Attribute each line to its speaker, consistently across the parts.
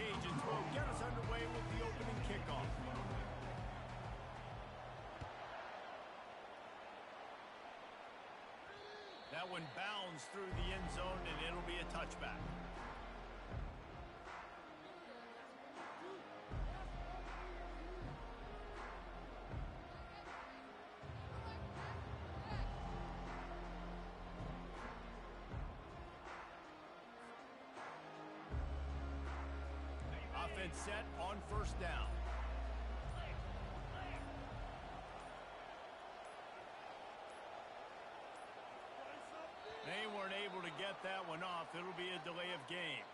Speaker 1: Cajuns will get us underway with the opening kickoff. That one bounds through the end zone, and it'll be a touchback. Offense set on first down. They weren't able to get that one off. It'll be a delay of game.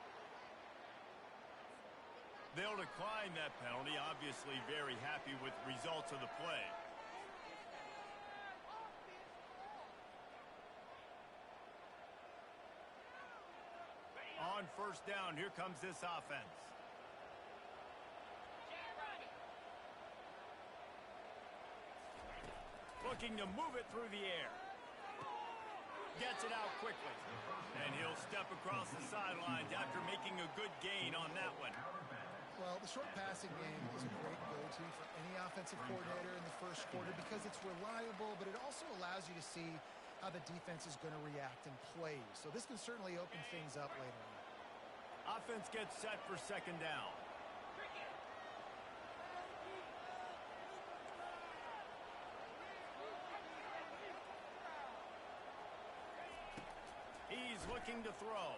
Speaker 1: They'll decline that penalty. Obviously very happy with the results of the play. On first down, here comes this offense. Looking to move it through the air. Gets it out quickly. And he'll step across the sidelines after making a good gain on that one.
Speaker 2: Well, the short passing game is a great go-to for any offensive coordinator in the first quarter because it's reliable, but it also allows you to see how the defense is going to react and play. So this can certainly open things up later on.
Speaker 1: Offense gets set for second down. He's looking to throw.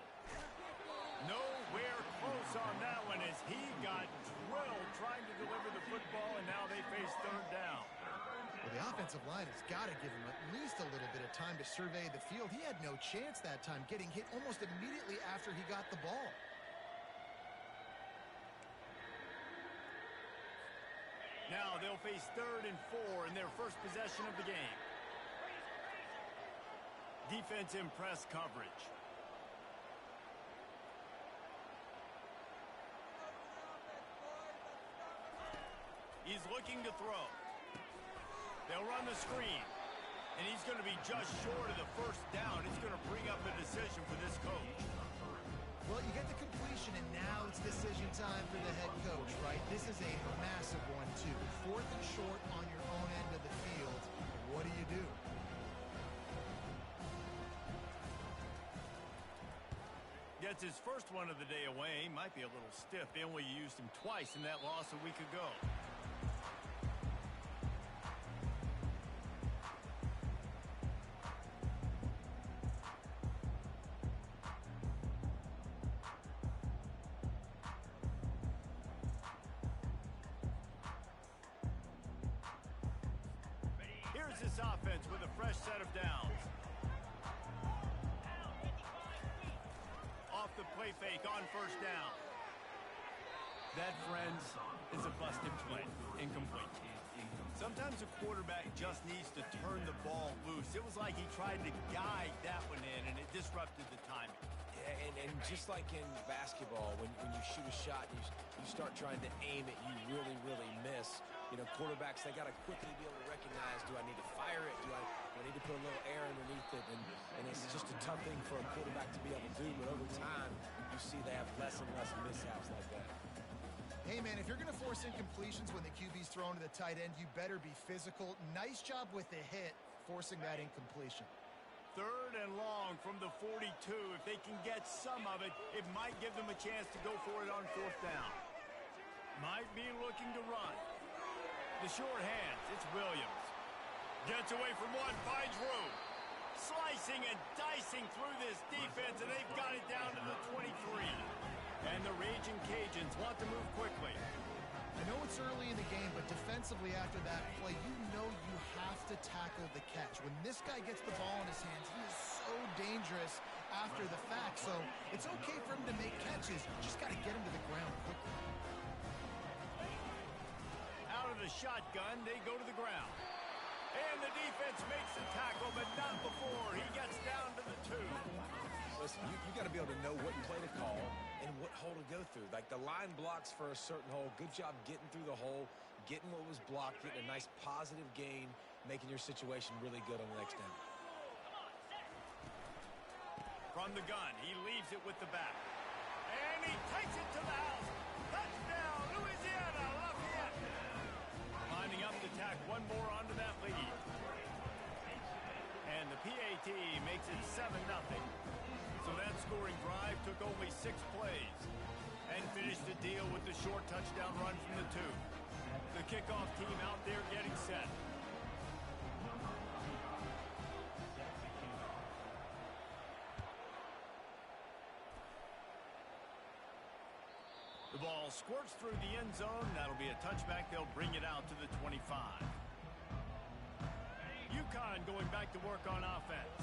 Speaker 1: Nowhere close on that one as he got drilled trying to deliver the football, and now they face third down.
Speaker 2: Well, the offensive line has got to give him at least a little bit of time to survey the field. He had no chance that time, getting hit almost immediately after he got the ball.
Speaker 1: Now they'll face 3rd and 4 in their first possession of the game. Defense in press coverage. He's looking to throw. They'll run the screen. And he's going to be just short of the first down. It's going to bring up a decision for this coach.
Speaker 2: Well, you get the completion, and now it's decision time for the head coach, right? This is a massive one, too. 4th and short on your own end of the field. What do you do?
Speaker 1: Gets his first one of the day away. Might be a little stiff. They only used him twice in that loss a week ago. Here's this offense with a fresh set of downs. Off the play fake on first down. That, friends, is a busted play. Incomplete. Sometimes a quarterback just needs to turn the ball loose. It was like he tried to guide that one in, and it disrupted the timing.
Speaker 3: Yeah, and just like in basketball, when you shoot a shot, you start trying to aim it, you really miss. You know, quarterbacks, they got to quickly be able to recognize, do I need to fire it? Do I need to put a little air underneath it? And it's just a tough thing for a quarterback to be able to do, but over time, you see they have less and less mishaps like that.
Speaker 2: Hey, man, if you're going to force incompletions when the QB's thrown to the tight end, you better be physical. Nice job with the hit, forcing that incompletion.
Speaker 1: 3rd and long from the 42. If they can get some of it, it might give them a chance to go for it on 4th down. Might be looking to run. The short hands, it's Williams. Gets away from one, finds room. Slicing and dicing through this defense, and they've got it down to the 23. And the Raging Cajuns want to move quickly.
Speaker 2: I know it's early in the game, but defensively after that play, you know you have to tackle the catch. When this guy gets the ball in his hands, he is so dangerous after the fact. So it's okay for him to make catches. You just got to get him to the ground quickly.
Speaker 1: Out of the shotgun, they go to the ground. And the defense makes the tackle, but not before he gets down to the 2.
Speaker 3: Listen, you got to be able to know what play to call and what hole to go through. Like the line blocks for a certain hole. Good job getting through the hole, getting what was blocked, getting a nice positive gain, making your situation really good on the next down.
Speaker 1: From the gun, he leaves it with the back. And he takes it to the house. Touchdown, Louisiana Lafayette. Lining up to tack one more onto that lead. And the PAT makes it 7-0. So that scoring drive took only 6 plays and finished the deal with the short touchdown run from the 2. The kickoff team out there getting set. The ball squirts through the end zone. That'll be a touchback. They'll bring it out to the 25. Uconn going back to work on offense.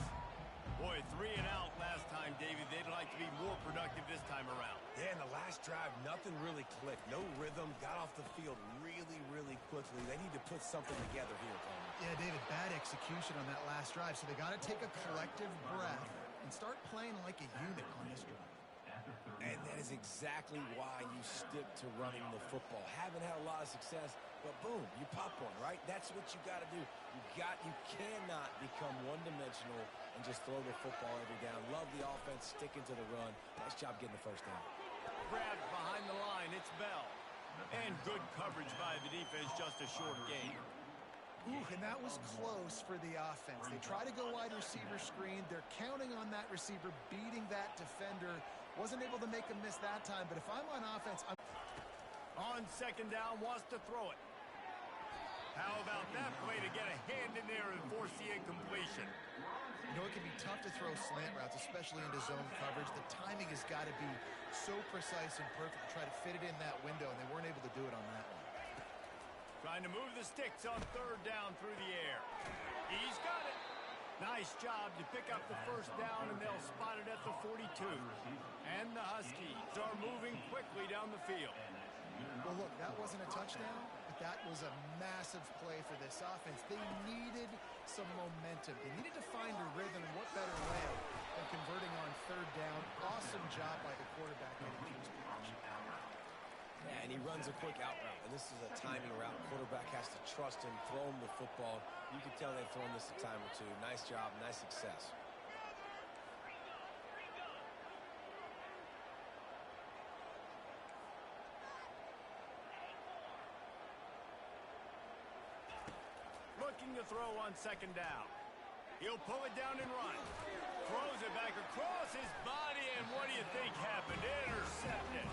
Speaker 1: Boy, 3 and out last time, David. They'd like to be more productive this time around.
Speaker 3: Yeah, in the last drive, nothing really clicked. No rhythm. Got off the field really, really quickly. They need to put something together here, Coleman.
Speaker 2: Yeah, David, bad execution on that last drive. So they got to take a collective breath and start playing like a unit on this drive.
Speaker 3: And that is exactly why you stick to running the football. Haven't had a lot of success, but boom, you pop one, right? That's what you got to do. You cannot become one-dimensional and just throw the football every down. Love the offense, sticking to the run. Nice job getting the first down.
Speaker 1: Grabbed behind the line, it's Bell. And good coverage by the defense, just a short gain.
Speaker 2: Ooh, and that was close for the offense. They try to go wide receiver screen. They're counting on that receiver beating that defender. Wasn't able to make a miss that time, but if I'm on offense,
Speaker 1: On second down, wants to throw it. How about that play to get a hand in there and force the incompletion?
Speaker 2: you know, it can be tough to throw slant routes, especially into zone coverage. The timing has got to be so precise and perfect to try to fit it in that window, and they weren't able to do it on that one.
Speaker 1: Trying to move the sticks on third down through the air. He's got it. Nice job to pick up the first down, and they'll spot it at the 42. And the Huskies are moving quickly down the field.
Speaker 2: Well, look, that wasn't a touchdown, but that was a massive play for this offense. They needed some momentum. They needed to find a rhythm, and what better way than converting on third down. Awesome job by the quarterback getting to his position.
Speaker 3: Yeah, and he runs a quick out route, and this is a timing route. Quarterback has to trust him, throw him the football. You can tell they've thrown this a time or two. Nice job, nice success.
Speaker 1: Looking to throw on second down. He'll pull it down and run. Throws it back across his body, and what do you think happened? Intercepted.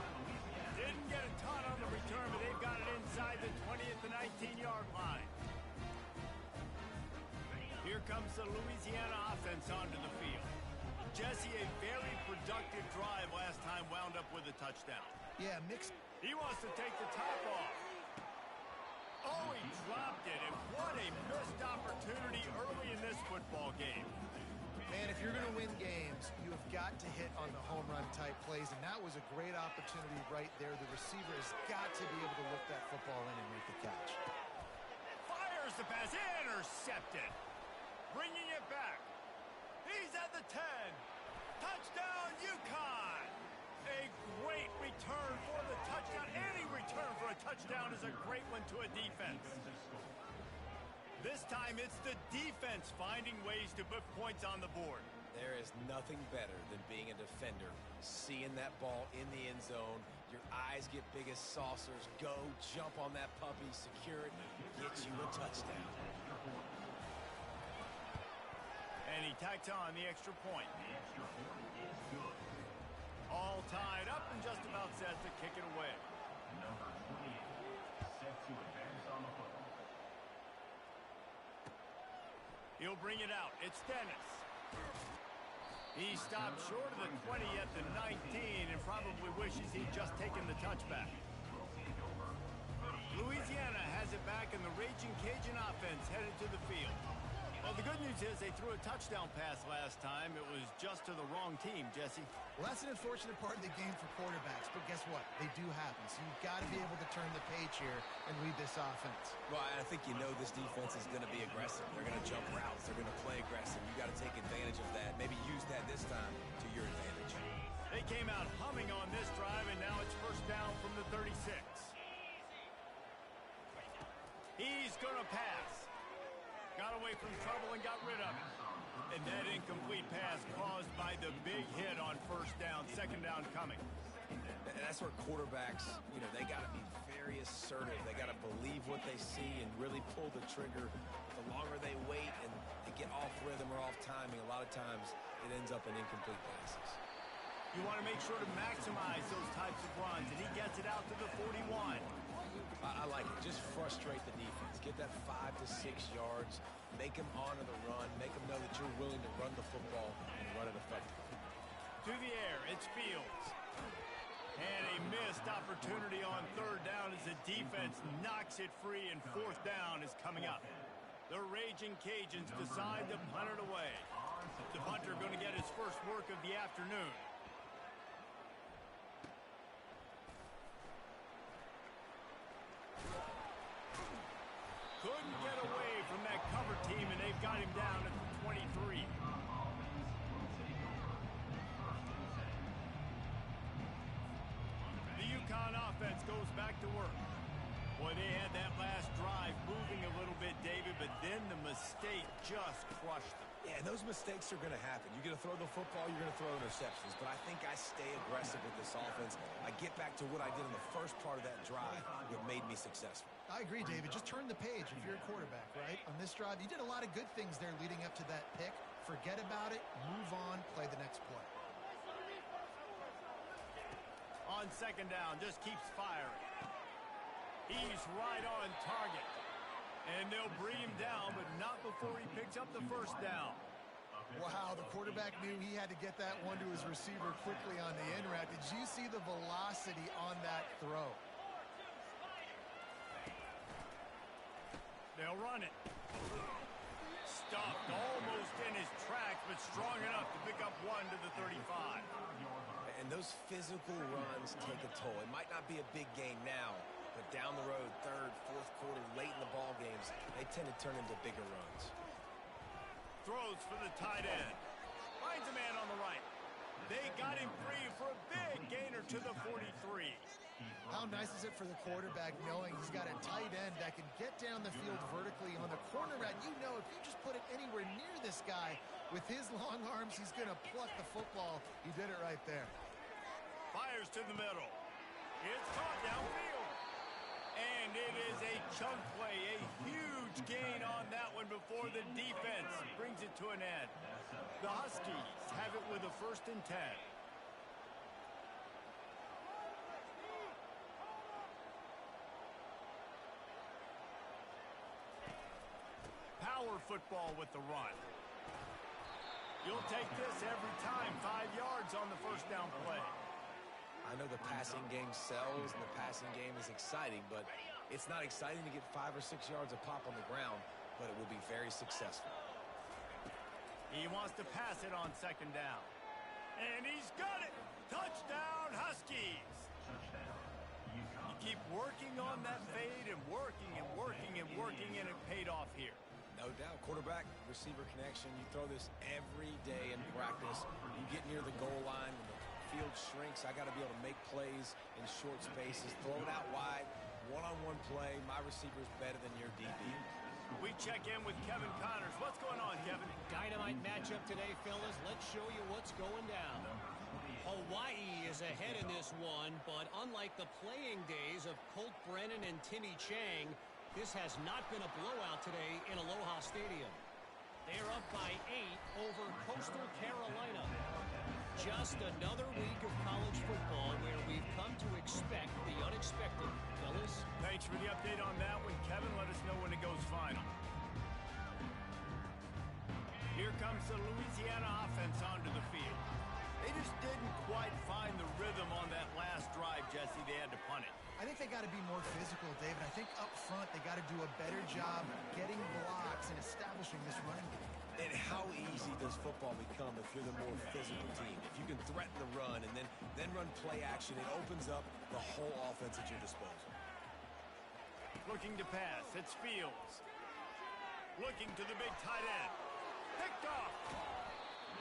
Speaker 1: Didn't get a ton on the return, but they've got it inside the 20 at the 19-yard line. Here comes the Louisiana offense onto the field. Jesse, a very productive drive last time, wound up with a touchdown.
Speaker 2: Yeah, mixed.
Speaker 1: He wants to take the top off. Oh, he dropped it, and what a missed opportunity early in this football game.
Speaker 2: Man, if you're going to win games, you have got to hit on the home run type plays, and that was a great opportunity right there. The receiver has got to be able to look that football in and make the catch.
Speaker 1: Fires the pass, intercepted. Bringing it back. He's at the 10. Touchdown, Uconn. A great return for the touchdown. Any return for a touchdown is a great one to a defense. This time, it's the defense finding ways to put points on the board.
Speaker 3: There is nothing better than being a defender, seeing that ball in the end zone. Your eyes get big as saucers. Go, jump on that puppy, secure it, get you a touchdown.
Speaker 1: And he tacks on the extra point. All tied up and just about set to kick it away.
Speaker 4: Number 28, set to advance on the football.
Speaker 1: He'll bring it out. It's Dennis. He stopped short of the 20 at the 19 and probably wishes he'd just taken the touchback. Louisiana has it back, and the Raging Cajun offense headed to the field. Well, the good news is they threw a touchdown pass last time. It was just to the wrong team, Jesse.
Speaker 2: Well, that's an unfortunate part of the game for quarterbacks, but guess what? They do happen. So you've got to be able to turn the page here and lead this offense.
Speaker 3: Well, I think you know this defense is going to be aggressive. They're going to jump routes. They're going to play aggressive. You got to take advantage of that. Maybe use that this time to your advantage.
Speaker 1: They came out humming on this drive, and now it's first down from the 36. He's going to pass. Got away from trouble and got rid of it. And that incomplete pass caused by the big hit on first down. Second down coming.
Speaker 3: And that's where quarterbacks, they got to be very assertive. They got to believe what they see and really pull the trigger. The longer they wait and they get off rhythm or off timing, a lot of times it ends up in incomplete passes.
Speaker 1: You want to make sure to maximize those types of runs, and he gets it out to the 41.
Speaker 3: I like it. Just frustrate the defense. Get that 5 to 6 yards. Make them honor the run. Make them know that you're willing to run the football and run it effectively.
Speaker 1: To the air, it's Fields. And a missed opportunity on third down as the defense knocks it free, and fourth down is coming up. The Raging Cajuns decide to punt it away. The punter going to get his first work of the afternoon. Couldn't get away from that cover team, and they've got him down at the 23. The Uconn offense goes back to work. Boy, they had that last drive moving a little bit, David, but then the mistake just crushed them.
Speaker 3: Yeah, and those mistakes are going to happen. You're going to throw the football, you're going to throw interceptions. But I think I stay aggressive with this offense. I get back to what I did in the first part of that drive that made me successful.
Speaker 2: I agree, David. Just turn the page if you're a quarterback, right? On this drive, you did a lot of good things there leading up to that pick. Forget about it, move on, play the next play.
Speaker 1: On second down, just keeps firing. He's right on target. And they'll bring him down, but not before he picks up the first down.
Speaker 2: Wow, the quarterback knew he had to get that one to his receiver quickly on the in route. Did you see the velocity on that throw?
Speaker 1: They'll run it. Stopped almost in his tracks, but strong enough to pick up one to the 35.
Speaker 3: And those physical runs take a toll. It might not be a big game now, but down the road, third, fourth quarter, late in the ball games, they tend to turn into bigger runs.
Speaker 1: Throws for the tight end. Finds a man on the right. They got him free for a big gainer to the 43.
Speaker 2: How nice is it for the quarterback knowing he's got a tight end that can get down the field vertically on the corner route? You know, if you just put it anywhere near this guy with his long arms, he's going to pluck the football. He did it right there.
Speaker 1: Fires to the middle. It's caught downfield. And it is a chunk play, a huge gain on that one before the defense brings it to an end. The Huskies have it with a 1st and 10. Power football with the run. You'll take this every time. 5 yards on the first down play.
Speaker 3: I know the passing game sells and the passing game is exciting, but it's not exciting to get 5 or 6 yards of pop on the ground, but it will be very successful.
Speaker 1: He wants to pass it on second down. And he's got it! Touchdown, Huskies! You keep working on that fade and working and working and working, and it paid off here.
Speaker 3: No doubt. Quarterback, receiver connection. You throw this every day in practice. You get near the goal line when the field shrinks. I got to be able to make plays in short spaces, throw it out wide, one-on-one play. My receiver's better than your DB.
Speaker 1: We check in with Kevin Connors. What's going on, Kevin?
Speaker 5: Dynamite matchup today, fellas. Let's show you what's going down. Hawaii is ahead in this one, but unlike the playing days of Colt Brennan and Timmy Chang, this has not been a blowout today in Aloha Stadium. They're up by 8 over Coastal Carolina. Just another week of college football where we've come to expect the unexpected. Fellas?
Speaker 1: Thanks for the update on that one, Kevin. Let us know when it goes final. Here comes the Louisiana offense onto the field. They just didn't quite find the rhythm on that last drive, Jesse. They had to punt it.
Speaker 2: I think they got to be more physical, David. I think up front they got to do a better job getting blocks and establishing this running game.
Speaker 3: And how easy does football become if you're the more physical team? If you can threaten the run and then run play action, it opens up the whole offense at your disposal.
Speaker 1: Looking to pass. It's Fields. Looking to the big tight end. Picked off.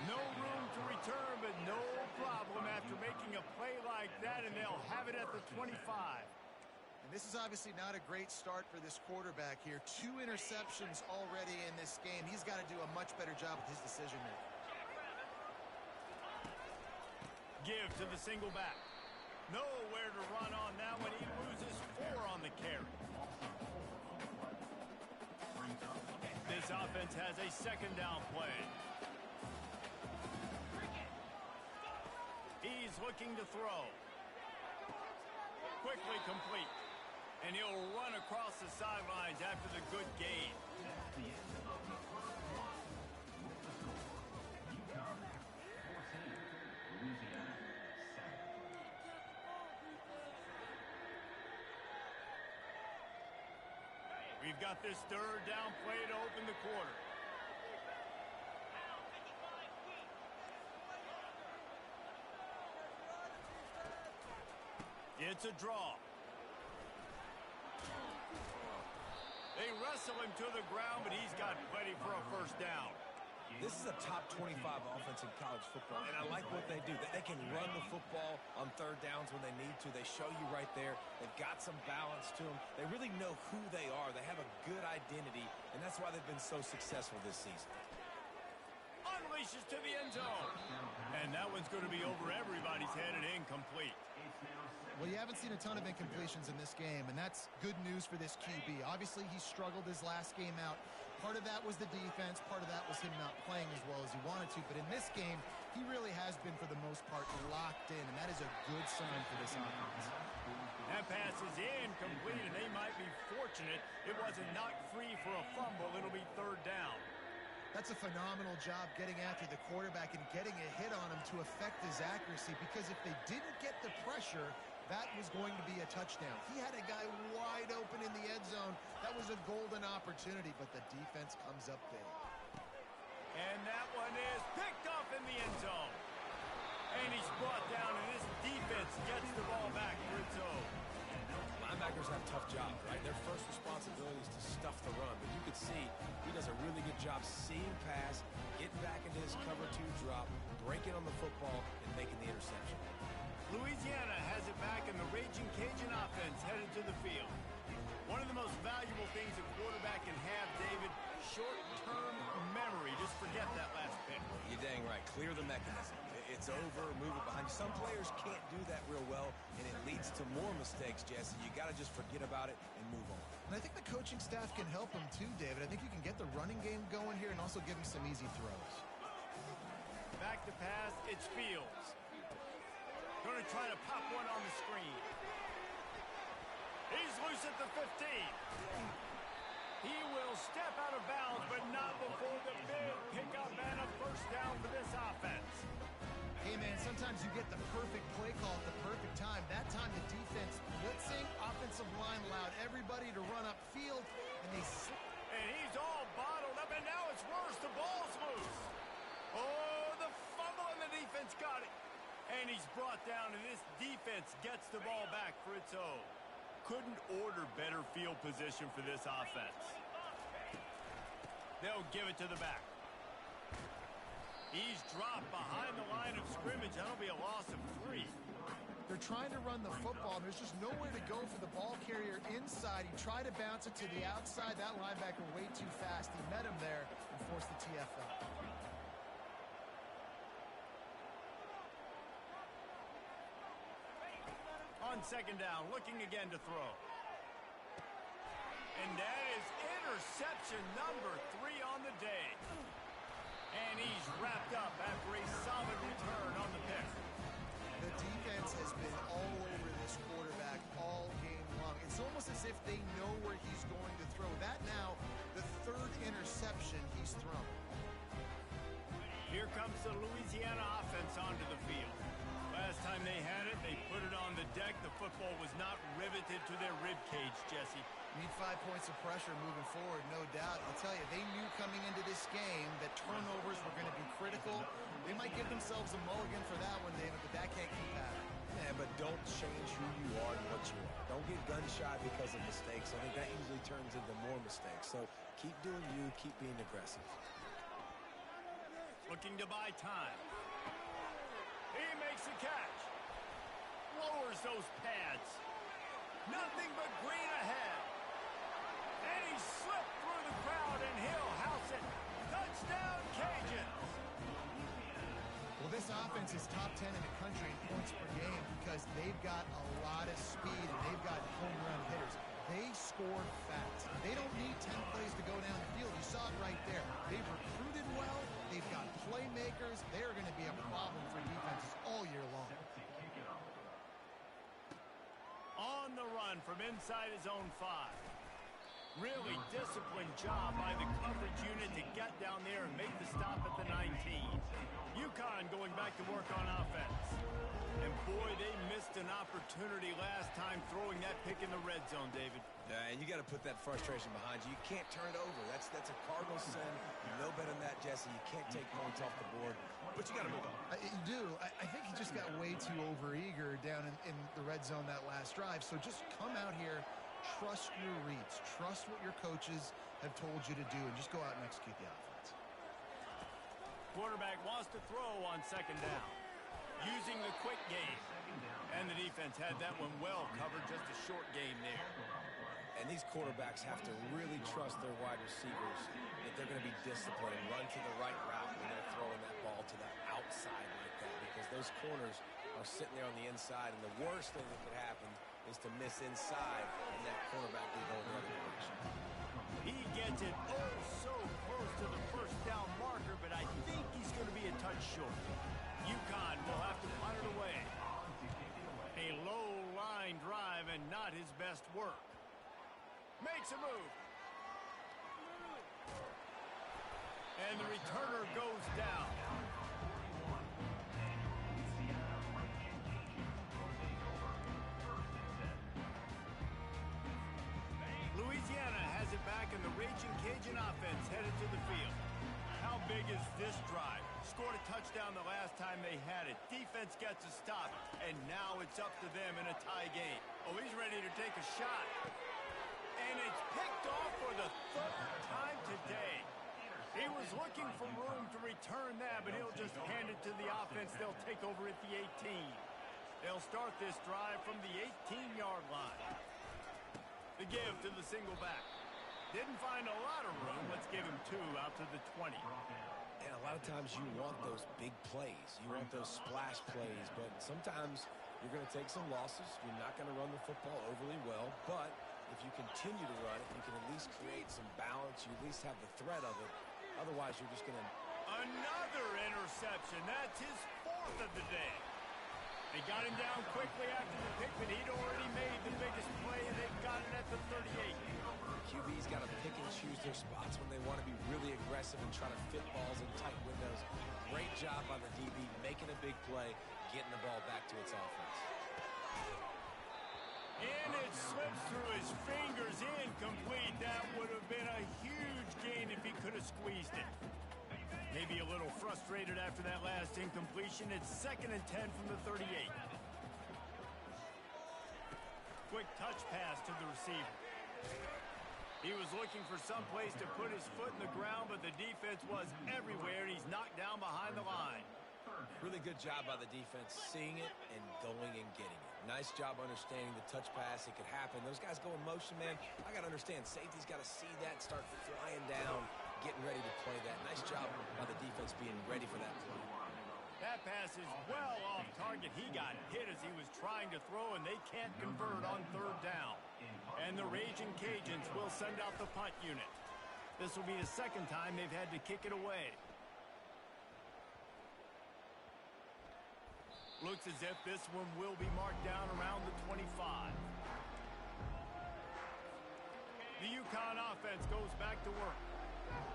Speaker 1: No room to return, but no problem after making a play like that, and they'll have it at the 25.
Speaker 2: And this is obviously not a great start for this quarterback here. 2 interceptions already in this game. He's got to do a much better job with his decision making.
Speaker 1: Give to the single back. Nowhere to run on that one. He loses 4 on the carry. This offense has a second down play. He's looking to throw. Quickly complete. And he'll run across the sidelines after the good gain.
Speaker 4: Uconn 14, Louisiana 7.
Speaker 1: We've got this third down play to open the quarter. It's a draw. They wrestle him to the ground, but he's got plenty for a first down.
Speaker 3: This is a top 25 offense in college football, and I like what they do. They can run the football on third downs when they need to. They show you right there. They've got some balance to them. They really know who they are. They have a good identity, and that's why they've been so successful this season.
Speaker 1: Unleashes to the end zone. And that one's going to be over everybody's head and incomplete.
Speaker 2: Well, you haven't seen a ton of incompletions in this game, and that's good news for this QB. Obviously, he struggled his last game out. Part of that was the defense. Part of that was him not playing as well as he wanted to. But in this game, he really has been, for the most part, locked in, and that is a good sign for this offense.
Speaker 1: That pass is incomplete, and they might be fortunate it wasn't knocked free for a fumble. It'll be third down.
Speaker 2: That's a phenomenal job getting after the quarterback and getting a hit on him to affect his accuracy, because if they didn't get the pressure, that was going to be a touchdown. He had a guy wide open in the end zone. That was a golden opportunity, but the defense comes up big.
Speaker 1: And that one is picked off in the end zone. And he's brought down, and this defense gets the ball back for its own.
Speaker 3: Linebackers have tough jobs, right? Their first responsibility is to stuff the run, but you could see he does a really good job seeing pass, getting back into his cover 2 drop, breaking on the football, and making the interception.
Speaker 1: Louisiana has it back, and the Raging Cajun offense headed to the field. One of the most valuable things a quarterback can have, David, short-term memory. Just forget that last pick.
Speaker 3: You're dang right. Clear the mechanism. It's over, move it behind you. Some players can't do that real well, and it leads to more mistakes, Jesse. You got to just forget about it and move on.
Speaker 2: And I think the coaching staff can help him too, David. I think you can get the running game going here and also give him some easy throws.
Speaker 1: Back to pass, it's Fields. Going to try to pop one on the screen. He's loose at the 15. He will step out of bounds, but not before the big pickup and a first down for this offense.
Speaker 2: Hey, man, sometimes you get the perfect play call at the perfect time. That time the defense blitzing, offensive line allowed everybody to run up field, and
Speaker 1: And he's all bottled up, and now it's worse. The ball's loose. Oh, the fumble, and the defense got it. And he's brought down, and this defense gets the ball back for its own. Couldn't order better field position for this offense. They'll give it to the back. He's dropped behind the line of scrimmage. That'll be a loss of 3.
Speaker 2: they're trying to run the football, and there's just nowhere to go for the ball carrier inside. He tried to bounce it to the outside. That linebacker way too fast. He met him there and forced the TFL.
Speaker 1: On second down, looking again to throw. And that is interception number 3 on the day. And he's wrapped up after a solid return on the pick.
Speaker 2: The defense has been all over this quarterback all game long. It's almost as if they know where he's going to throw. That now, the 3rd interception he's thrown.
Speaker 1: Here comes the Louisiana offense onto the field. Last time they had it, they put it on the deck. The football was not riveted to their rib cage, Jesse.
Speaker 2: Need 5 points of pressure moving forward, no doubt. I'll tell you, they knew coming into this game that turnovers were going to be critical. They might give themselves a mulligan for that one, David, but that can't keep happening.
Speaker 3: Yeah, but don't change who you are and what you are. Don't get gun-shy because of mistakes. I think that usually turns into more mistakes. So keep doing you, keep being aggressive.
Speaker 1: Looking to buy time. He makes a catch. Lowers those pads. Nothing but green ahead. And he slipped through the crowd, and he'll house it. Touchdown, Cajuns.
Speaker 2: Well, this This offense is top 10 in the country in points per game because they've got a lot of speed and they've got home run hitters. They score fast. They don't need 10 plays to go down the field. You saw it right there. They've recruited well. They've got playmakers. They're going to be a problem for defenses all year long.
Speaker 1: On the run from inside his own 5. Really disciplined job by the coverage unit to get down there and make the stop at the 19. Uconn going back to work on offense. And boy, they missed an opportunity last time throwing that pick in the red zone, David.
Speaker 3: And you got to put that frustration behind you. You can't turn it over. That's a cardinal sin. You know better than that, Jesse. You can't take points off the board, but you got to move on.
Speaker 2: You do. I think he just got way too overeager down in the red zone that last drive. So just come out here, trust your reads, trust what your coaches have told you to do, and just go out and execute the offense.
Speaker 1: Quarterback wants to throw on second down, using the quick game. And the defense had that one well covered, just a short game there.
Speaker 3: And these quarterbacks have to really trust their wide receivers that they're going to be disciplined and run to the right route when they're throwing that ball to the outside like that, because those corners are sitting there on the inside, and the worst thing that could happen is to miss inside and that cornerback be going the other direction.
Speaker 1: He gets it oh so close to the first down marker, but I think he's going to be a touch short. Uconn will have to punt it away. A low line drive and not his best work. Makes a move. And the returner goes down. Louisiana has it back, and the Raging Cajun offense headed to the field. How big is this drive? Scored a touchdown the last time they had it. Defense gets a stop, and now it's up to them in a tie game. Oh, he's ready to take a shot. And it's picked off for the third time today. He was looking for room to return that, but he'll just hand it to the offense. They'll take over at the 18. They'll start this drive from the 18-yard line. The give to the single back. Didn't find a lot of room. Let's give him 2 out to the 20.
Speaker 3: And a lot of times you want those big plays. You want those splash plays, but sometimes you're going to take some losses. You're not going to run the football overly well, but if you continue to run it, you can at least create some balance. You at least have the threat of it. Otherwise, you're just going to...
Speaker 1: Another interception. That's his 4th of the day. They got him down quickly after the pick, but he'd already made the biggest play, and they've got it at the 38.
Speaker 3: QB's got to pick and choose their spots when they want to be really aggressive and try to fit balls in tight windows. Great job by the DB, making a big play, getting the ball back to its offense.
Speaker 1: And it slips through his fingers, incomplete. That would have been a huge gain if he could have squeezed it. Maybe a little frustrated after that last incompletion. It's 2nd and 10 from the 38. Quick touch pass to the receiver. He was looking for some place to put his foot in the ground, but the defense was everywhere, and he's knocked down behind the line.
Speaker 3: Really good job by the defense, seeing it and going and getting it. Nice job understanding the touch pass. It could happen. Those guys go in motion, man. I got to understand, safety's got to see that, start flying down, getting ready to play that. Nice job by the defense being ready for that play.
Speaker 1: That pass is well off target. He got hit as he was trying to throw, and they can't convert on 3rd down. And the Raging Cajuns will send out the punt unit. This will be the 2nd time they've had to kick it away. Looks as if this one will be marked down around the 25. The Uconn offense goes back to work.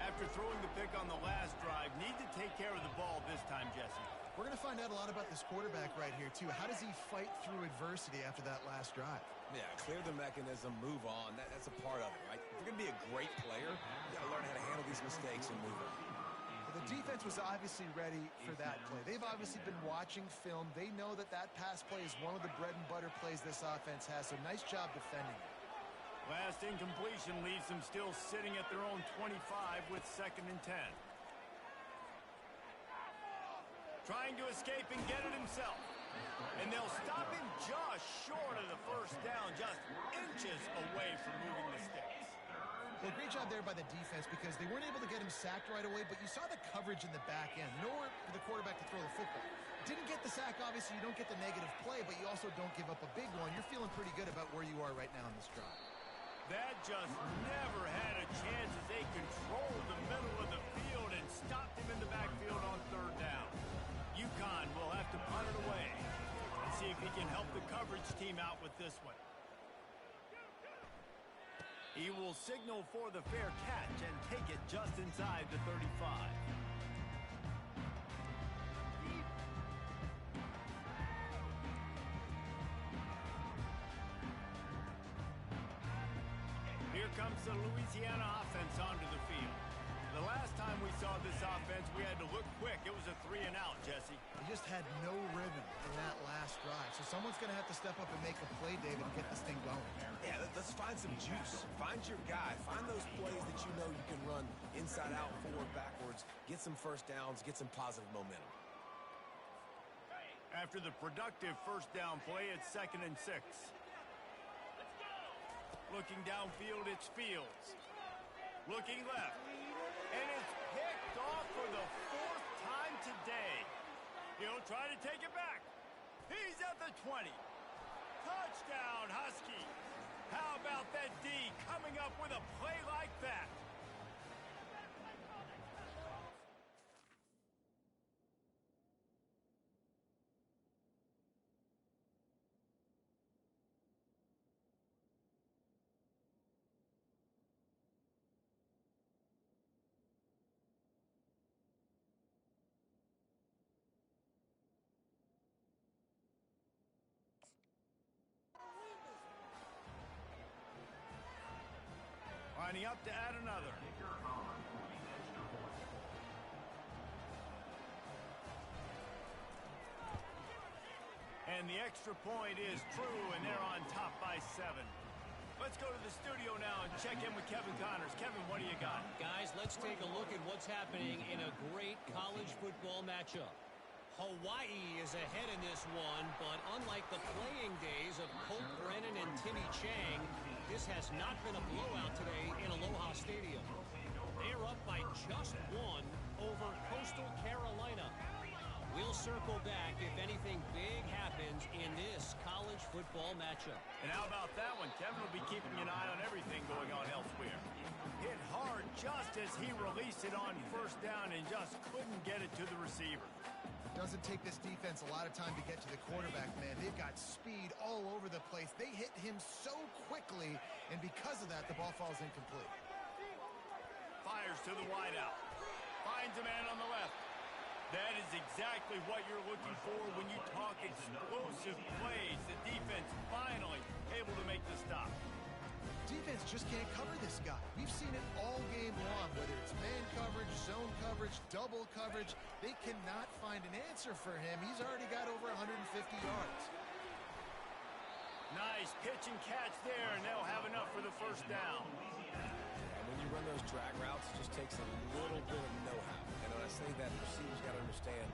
Speaker 1: After throwing the pick on the last drive, need to take care of the ball this time, Jesse.
Speaker 2: We're going to find out a lot about this quarterback right here, too. How does he fight through adversity after that last drive?
Speaker 3: Yeah, clear the mechanism, move on. That's a part of it, right? If you're going to be a great player, you got to learn how to handle these mistakes and move on.
Speaker 2: Well, the defense was obviously ready for that play. They've obviously been watching film. They know that that pass play is one of the bread and butter plays this offense has, so nice job defending it.
Speaker 1: Last incompletion leaves them still sitting at their own 25 with 2nd and 10. Trying to escape and get it himself. And they'll stop him just short of the first down, just inches away from moving the sticks.
Speaker 2: Well, great job there by the defense because they weren't able to get him sacked right away, but you saw the coverage in the back end. Nowhere for the quarterback to throw the football. Didn't get the sack, obviously you don't get the negative play, but you also don't give up a big one. You're feeling pretty good about where you are right now in this drive.
Speaker 1: That just never had a chance as they controlled the middle of the field and stopped him in the backfield on third down. Uconn will have to punt it away. Let's see if he can help the coverage team out with this one. He will signal for the fair catch and take it just inside the 35. Here comes the Louisiana offense onto the field. The last time we saw this offense, we had to look quick. It was a 3-and-out, Jesse.
Speaker 2: He just had no rhythm in that last drive. So someone's going to have to step up and make a play, David, and get this thing going.
Speaker 3: Yeah, let's find some juice. Find your guy. Find those plays that you know you can run inside out, forward, backwards. Get some first downs. Get some positive momentum.
Speaker 1: After the productive first down play, it's 2nd and 6. Looking downfield, it's Fields. Looking left. And it's picked off for the 4th time today. He'll try to take it back. He's at the 20. Touchdown, Husky. How about that D coming up with a play like that? Lining up to add another. And the extra point is true, and they're on top by 7. Let's go to the studio now and check in with Kevin Connors. Kevin, what do you got?
Speaker 5: Guys, let's take a look at what's happening in a great college football matchup. Hawaii is ahead in this one, but unlike the playing days of Colt Brennan and Timmy Chang, this has not been a blowout today in Aloha Stadium. They're up by just 1 over Coastal Carolina. We'll circle back if anything big happens in this college football matchup.
Speaker 1: And how about that one? Kevin will be keeping an eye on everything going on elsewhere. Hit hard just as he released it on first down and just couldn't get it to the receiver.
Speaker 2: Doesn't take this defense a lot of time to get to the quarterback, man. They've got speed all over the place. They hit him so quickly, and because of that, the ball falls incomplete.
Speaker 1: Fires to the wideout. Finds a man on the left. That is exactly what you're looking for when you talk explosive plays. The defense finally able to make the stop.
Speaker 2: Defense just can't cover this guy. We've seen it all game long, whether it's man coverage, zone coverage, double coverage. They cannot find an answer for him. He's already got over 150 yards.
Speaker 1: Nice pitch and catch there, and they'll have enough for the first down.
Speaker 3: And when you run those drag routes, it just takes a little bit of know-how. And when I say that, the receiver's got to understand,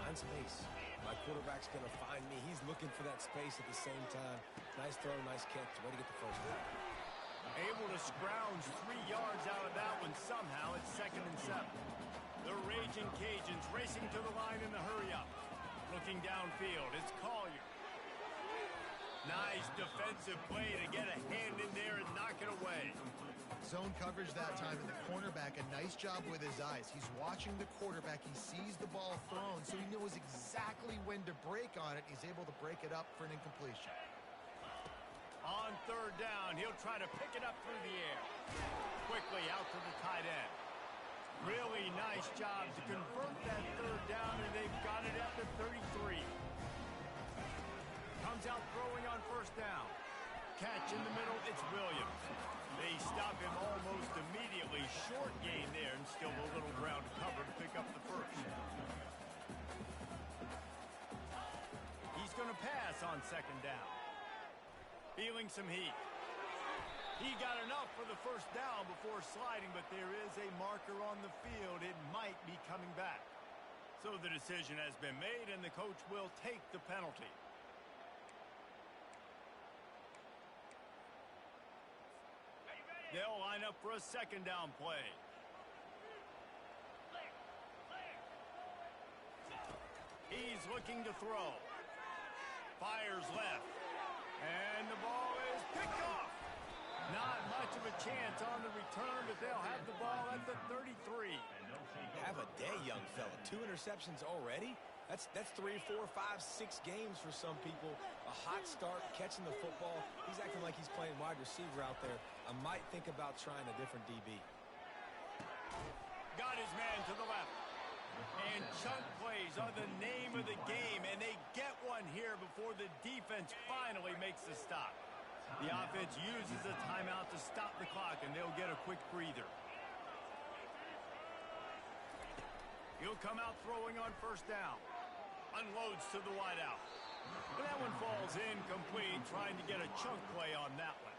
Speaker 3: find space. My quarterback's going to find me. He's looking for that space at the same time. Nice throw, nice catch. Way to get the first down.
Speaker 1: Able to scrounge 3 yards out of that one somehow. It's 2nd and 7. The Raging Cajuns racing to the line in the hurry-up. Looking downfield, it's Collier. Nice defensive play to get a hand in there and knock it away.
Speaker 2: Zone coverage that time, and the cornerback, a nice job with his eyes. He's watching the quarterback. He sees the ball thrown, so he knows exactly when to break on it. He's able to break it up for an incompletion.
Speaker 1: On third down, he'll try to pick it up through the air. Quickly out to the tight end. Really nice job to convert that third down, and they've got it at the 33. Comes out throwing on first down. Catch in the middle, it's Williams. They stop him almost immediately. Short gain there, and still a little ground to cover to pick up the first. He's going to pass on second down. Feeling some heat. He got enough for the first down before sliding, but there is a marker on the field. It might be coming back. So the decision has been made, and the coach will take the penalty. They'll line up for a second down play. He's He's looking to throw. Fires left. And the ball is picked off. Not much of a chance on the return, but they'll have the ball at the 33.
Speaker 3: Have a day, young fella. 2 interceptions already? That's 3, 4, 5, 6 games for some people. A hot start, catching the football. He's acting like he's playing wide receiver out there. I might think about trying a different DB.
Speaker 1: Got his man to the left. And chunk plays are the name of the game, and they get one here before the defense finally makes the stop. The offense uses a timeout to stop the clock, and they'll get a quick breather. He'll come out throwing on first down. Unloads to the wideout. And that one falls incomplete, trying to get a chunk play on that one.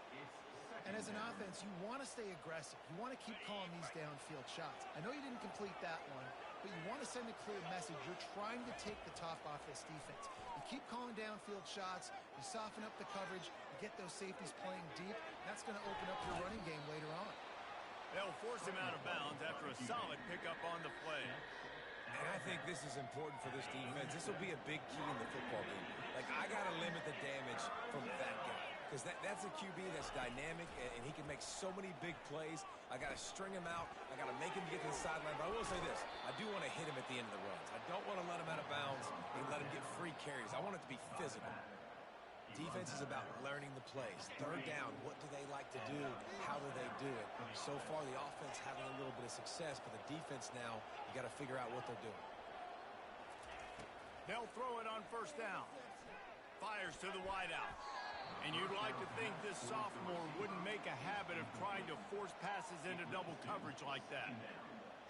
Speaker 2: And as an offense, you want to stay aggressive. You want to keep calling these downfield shots. I know you didn't complete that one, but you want to send a clear message. You're trying to take the top off this defense. You keep calling downfield shots. You soften up the coverage. You get those safeties playing deep. That's going to open up your running game later on.
Speaker 1: They'll force him out of bounds after a solid pickup on the play.
Speaker 3: And I think this is important for this defense. This will be a big key in the football game. Like, I got to limit the damage from that guy. Because that's a QB that's dynamic, and he can make so many big plays. I got to string him out. I got to make him get to the sideline. But I will say this. I do want to hit him at the end of the runs. I don't want to let him out of bounds and let him get free carries. I want it to be physical. Defense is about learning the plays. Third down, what do they like to do? How do they do it? So far, the offense having a little bit of success, but the defense now, you got to figure out what they're doing.
Speaker 1: They'll throw it on first down. Fires to the wideout. And you'd like to think this sophomore wouldn't make a habit of trying to force passes into double coverage like that.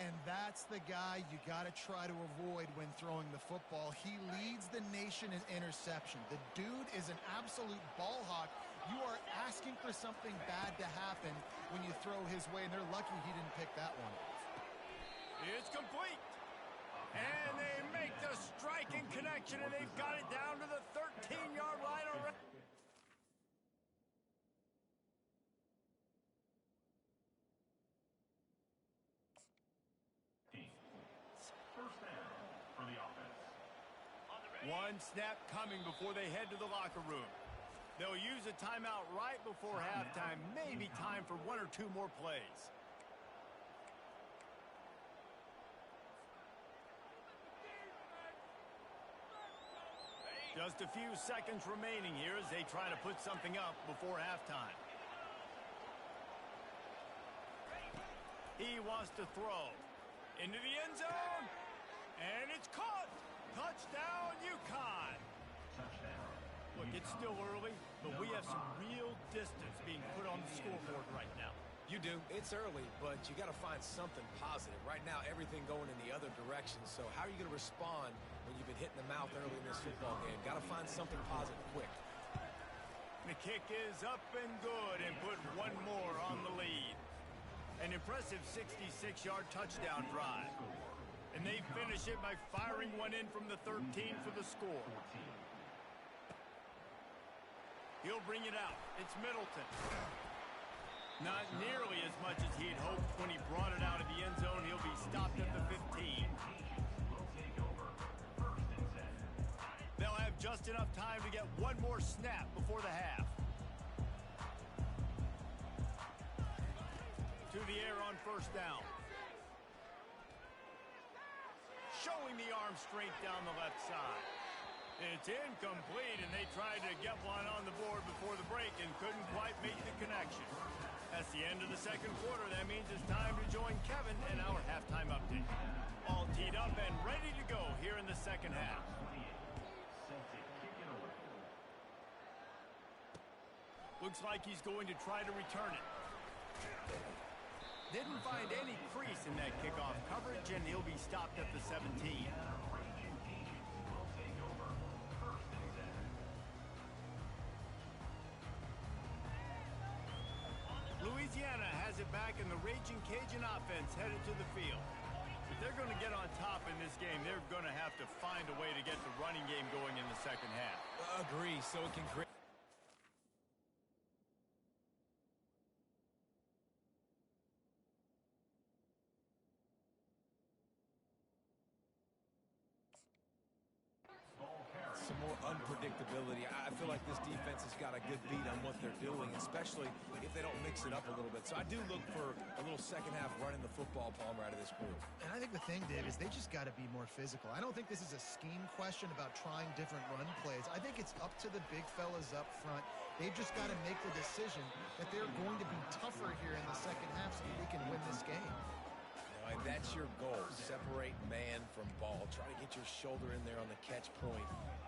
Speaker 2: And that's the guy you got to try to avoid when throwing the football. He leads the nation in interception. The dude is an absolute ball hawk. You are asking for something bad to happen when you throw his way, and they're lucky he didn't pick that one off.
Speaker 1: It's complete. And they make the striking connection, and they've got it down to the 13-yard line already. One snap coming before they head to the locker room. They'll use a timeout right before halftime. Maybe time for 1 or 2 more plays. Just a few seconds remaining here as they try to put something up before halftime. He wants to throw. Into the end zone. And it's caught. Touchdown, Uconn. Look, it's still early, but we have some real distance being put on the scoreboard right now.
Speaker 3: You do. It's early, but you got to find something positive. Right now, everything going in the other direction. So how are you going to respond when you've been hit in the mouth early in this football game? Got to find something positive quick.
Speaker 1: The kick is up and good and put one more on the lead. An impressive 66-yard touchdown drive. And they finish it by firing one in from the 13 for the score. He'll bring it out. It's Middleton. Not nearly as much as he'd hoped when he brought it out of the end zone. He'll be stopped at the 15. They'll have just enough time to get one more snap before the half. To the air on first down. Showing the arm strength down the left side. It's incomplete, and they tried to get one on the board before the break and couldn't quite make the connection. That's the end of the second quarter. That means it's time to join Kevin in our halftime update. All teed up and ready to go here in the second half. Looks like he's going to try to return it. Didn't find any crease in that kickoff coverage, and he'll be stopped at the 17. Louisiana has it back, and the Raging Cajun offense headed to the field. If they're going to get on top in this game, they're going to have to find a way to get the running game going in the second half.
Speaker 3: Agree, so it can create... unpredictability. I feel like this defense has got a good beat on what they're doing, especially if they don't mix it up a little bit. So I do look for a little second half running the football, Palmer, out of this group.
Speaker 2: And I think the thing, Dave, is they just got to be more physical. I don't think this is a scheme question about trying different run plays. I think it's up to the big fellas up front. They've just got to make the decision that they're going to be tougher here in the second half so that they can win this game.
Speaker 3: All right, that's your goal. Separate man from ball. Try to get your shoulder in there on the catch point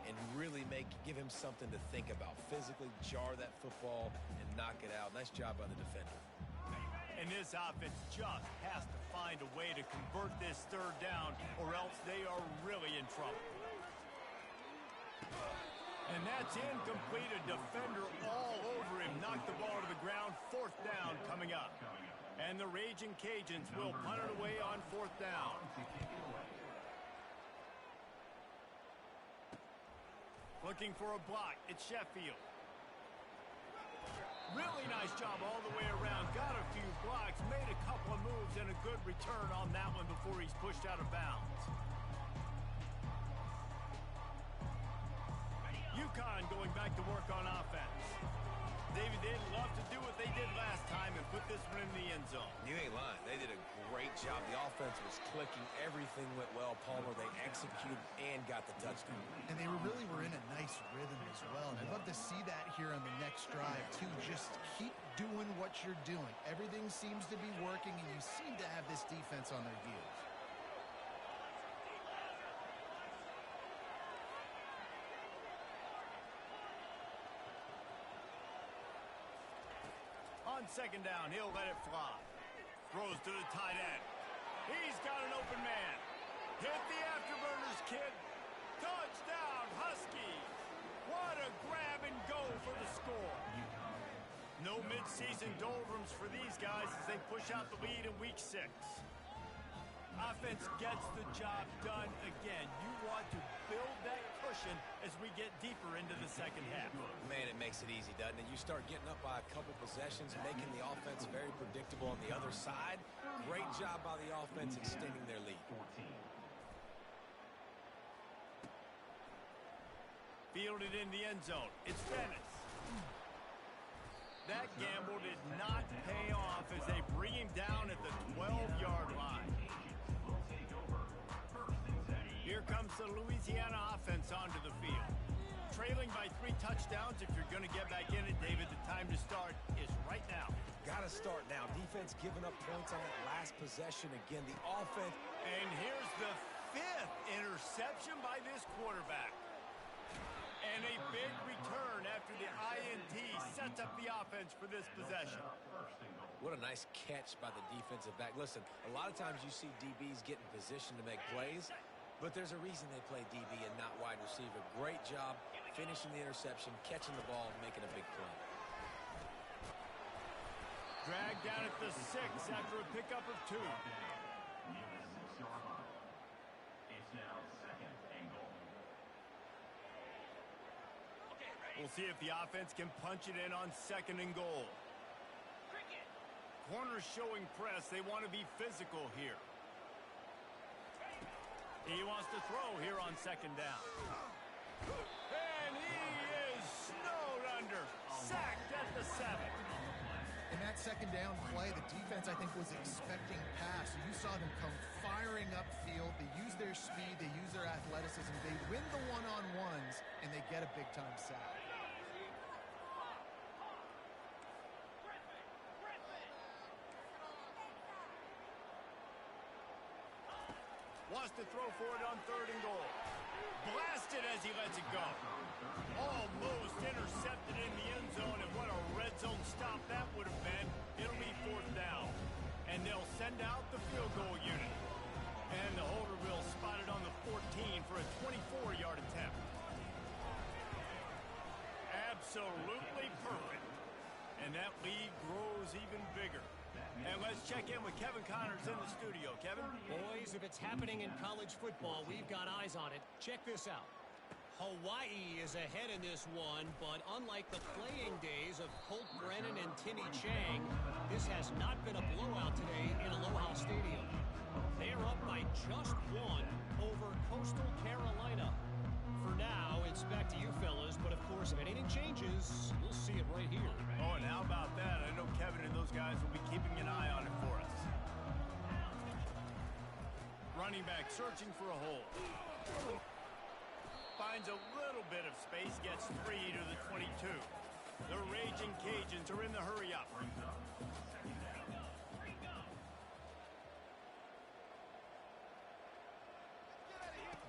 Speaker 3: and really give him something to think about. Physically jar that football and knock it out. Nice job by the defender.
Speaker 1: And this offense just has to find a way to convert this third down, or else they are really in trouble. And that's incomplete. A defender all over him. Knocked the ball to the ground. Fourth down coming up. And the Raging Cajuns will punt it away on fourth down. Looking for a block. It's Sheffield. Really nice job all the way around. Got a few blocks. Made a couple of moves and a good return on that one before he's pushed out of bounds. Uconn going back to work on offense. David, they'd love to do what they did last time and put this one in the end zone.
Speaker 3: You ain't lying. They did a great job. The offense was clicking. Everything went well, Palmer. They executed and got the touchdown.
Speaker 2: And they really were in a nice rhythm as well. And I'd love to see that here on the next drive, too. Just keep doing what you're doing. Everything seems to be working, and you seem to have this defense on their heels.
Speaker 1: On second down, he'll let it fly. Throws to the tight end. He's got an open man. Hit the afterburners, kid. Touchdown, Huskies. What a grab and go for the score. No midseason doldrums for these guys as they push out the lead in week 6. Offense gets the job done again. You want to build that cushion as we get deeper into the second half.
Speaker 3: Man, it makes it easy, doesn't it? You start getting up by a couple possessions, making the offense very predictable on the other side. Great job by the offense extending their lead.
Speaker 1: Fielded in the end zone. It's Dennis. That gamble did not pay off as they bring him down at the 12-yard line. Here comes the Louisiana offense onto the field. Trailing by 3 touchdowns. If you're going to get back in it, David, the time to start is right now.
Speaker 3: Got to start now. Defense giving up points on that last possession. Again, the offense.
Speaker 1: And here's the 5th interception by this quarterback. And a big return after the INT sets up the offense for this possession.
Speaker 3: What a nice catch by the defensive back. Listen, a lot of times you see DBs get in position to make plays, but there's a reason they play DB and not wide receiver. Great job finishing the interception, catching the ball, and making a big play.
Speaker 1: Dragged down at the 6 after a pickup of 2. We'll see if the offense can punch it in on 2nd and goal. Corners showing press. They want to be physical here. He wants to throw here on 2nd down. And he is snowed under. Sacked at the 7.
Speaker 2: In that 2nd down play, the defense, I think, was expecting pass. So you saw them come firing upfield. They use their speed. They use their athleticism. They win the one-on-ones, and they get a big-time sack.
Speaker 1: Wants to throw for it on 3rd and goal. Blasted as he lets it go. Almost intercepted in the end zone, and what a red zone stop that would have been. It'll be 4th down. And they'll send out the field goal unit. And the holder will spot it on the 14 for a 24-yard attempt. Absolutely perfect. And that lead grows even bigger. And let's check in with Kevin Connors in the studio. Kevin?
Speaker 5: Boys, if it's happening in college football, we've got eyes on it. Check this out. Hawaii is ahead in this one, but unlike the playing days of Colt Brennan and Timmy Chang, this has not been a blowout today in Aloha Stadium. They are up by just 1 over Coastal Carolina. For now, it's back to you, is. We'll see it right here.
Speaker 1: Oh, and how about that? I know Kevin and those guys will be keeping an eye on it for us. Running back searching for a hole. Finds a little bit of space, gets 3 to the 22. The Raging Cajuns are in the hurry-up.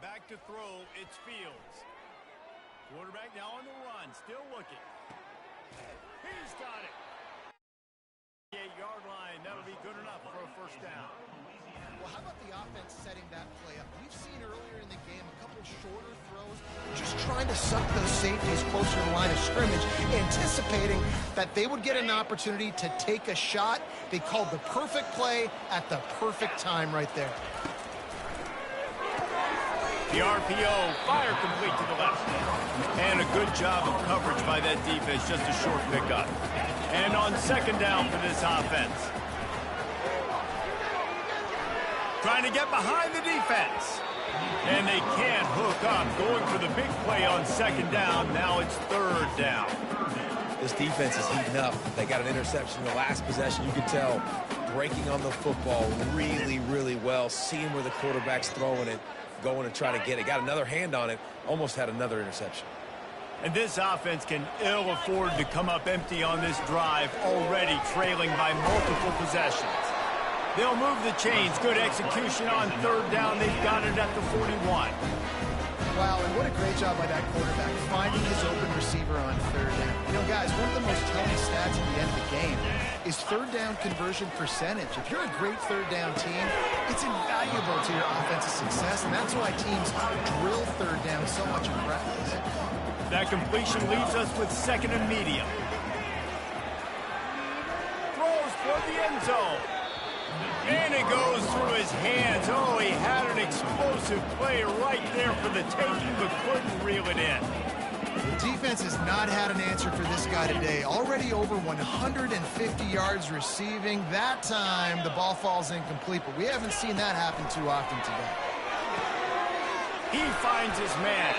Speaker 1: Back to throw, it's Fields. Quarterback now on the run, still looking. He's got it. 8-yard line, that'll be good enough for a first down.
Speaker 2: Well, how about the offense setting that play up? We've seen earlier in the game a couple shorter throws, just trying to suck those safeties closer to the line of scrimmage, anticipating that they would get an opportunity to take a shot. They called the perfect play at the perfect time right there.
Speaker 1: The RPO, fire complete to the left. And a good job of coverage by that defense, just a short pickup. And on second down for this offense. Trying to get behind the defense. And they can't hook up. Going for the big play on second down. Now it's third down.
Speaker 3: This defense is heating up. They got an interception in the last possession. You could tell breaking on the football really, really well. Seeing where the quarterback's throwing it. Going to try to get it. Got another hand on it. Almost had another interception.
Speaker 1: And this offense can ill afford to come up empty on this drive, already trailing by multiple possessions. They'll move the chains. Good execution on third down. They've got it at the 41.
Speaker 2: Wow, and what a great job by that quarterback, finding his open receiver on third down. You know, guys, one of the most telling stats at the end of the game is third down conversion percentage. If you're a great third down team, it's invaluable to your offensive success, and that's why teams drill third down so much in practice.
Speaker 1: That completion leaves us with second and medium. Throws for the end zone. And it goes through his hands. Oh, he had an explosive play right there for the taking, but couldn't reel it in.
Speaker 2: The defense has not had an answer for this guy today. Already over 150 yards receiving. That time, the ball falls incomplete, but we haven't seen that happen too often today.
Speaker 1: He finds his man.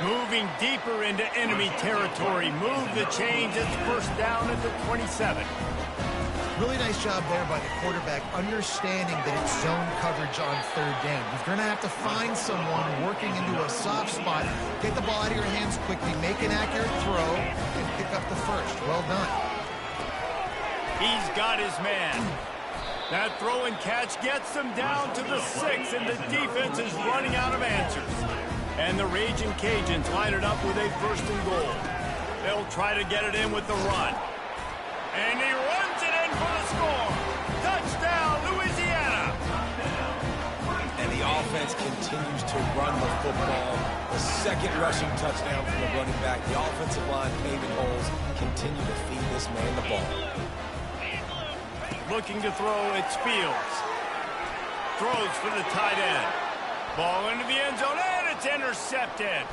Speaker 1: Moving deeper into enemy territory. Move the chains. It's first down at the 27.
Speaker 2: Really nice job there by the quarterback, understanding that it's zone coverage on third down. You're going to have to find someone working into a soft spot, get the ball out of your hands quickly, make an accurate throw, and pick up the first. Well done.
Speaker 1: He's got his man. That throw and catch gets them down to the 6, and the defense is running out of answers. And the Raging Cajuns line it up with a first and goal. They'll try to get it in with the run. And he runs it in for the score. Touchdown, Louisiana.
Speaker 3: And the offense continues to run the football. The second rushing touchdown from the running back. The offensive line paving holes. Continue to feed this man the ball.
Speaker 1: Looking to throw, it's Fields. Throws for the tight end. Ball into the end zone, and it's intercepted.